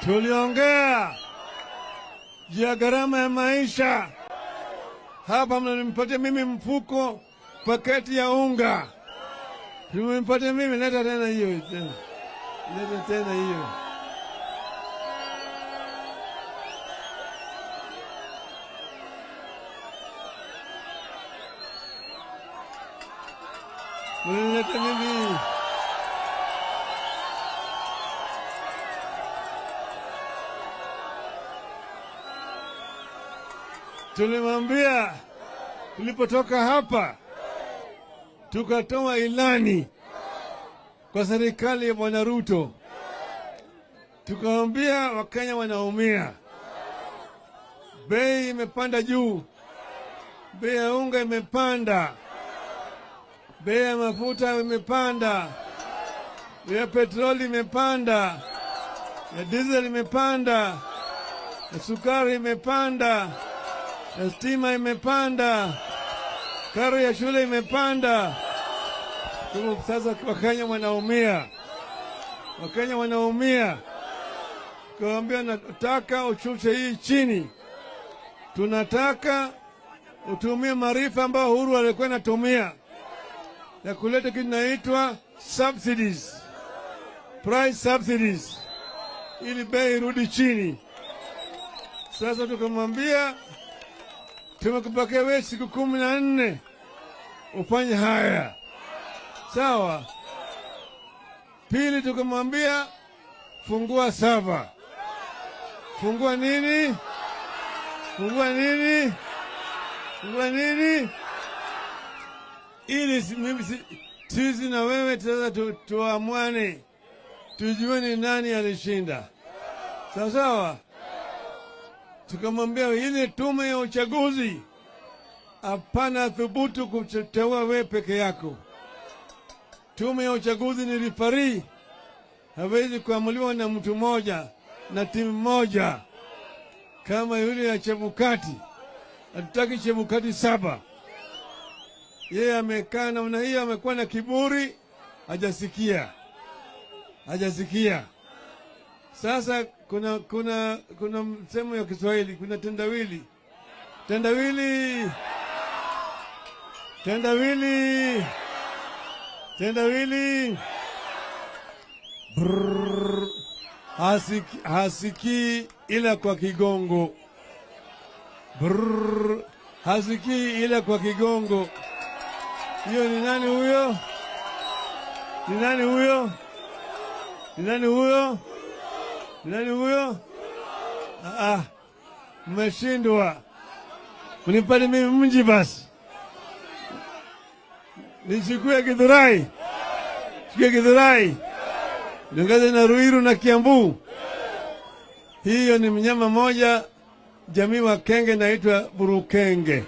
Tuliongea juu ya gharama ya maisha. Hapa mnanipatia mimi mfuko paketi ya unga. Mnipatia mimi, leta tena hiyo. Leta tena hiyo. Leta mimi. Tulimwambia tulipotoka hapa, tukatoa ilani kwa serikali ya Bwana Ruto, tukamwambia Wakenya wanaumia, bei imepanda juu, bei ya unga imepanda, bei ya mafuta imepanda, bei ya petroli imepanda, ya diesel imepanda, ya sukari imepanda, ya stima imepanda, karo ya shule imepanda. Sasa Wakenya wanaumia, Wakenya wanaumia. Kaambia nataka ushushe hii chini, tunataka utumie maarifa ambayo Uhuru alikuwa anatumia ya kuleta kitu kinaitwa subsidies, price subsidies, ili bei irudi chini. Sasa tukamwambia tumekupatia wewe siku 14 ufanye haya, sawa? Pili tukamwambia fungua sava. Fungua nini? Fungua nini? Fungua nini? Ili sisi na wewe sasa tuamwane, tujue ni nani alishinda, sawa sawa. Tukamwambia ile tume ya uchaguzi hapana thubutu kuteua wewe peke yako. Tume ya uchaguzi ni referee, hawezi kuamuliwa na mtu mmoja na timu moja kama yule ya Chebukati. Hatutaki Chebukati 7. Yeye amekaa namna hiyo, amekuwa na kiburi, hajasikia. Sasa kuna msemo ya Kiswahili, kuna tendawili. Brrr, hasiki ila kwa kigongo. Brrr, hasiki ila kwa kigongo. Hiyo ni nani huyo? Ni nani huyo? Ni nani huyo? Ni nani huyo? Mmeshindwa. Mnipate mimi mji basi. Nichukue Githurai. Chukue Githurai. Niongeze na Ruiru na Kiambu. Hiyo ni mnyama moja jamii wa Kenge naitwa Burukenge.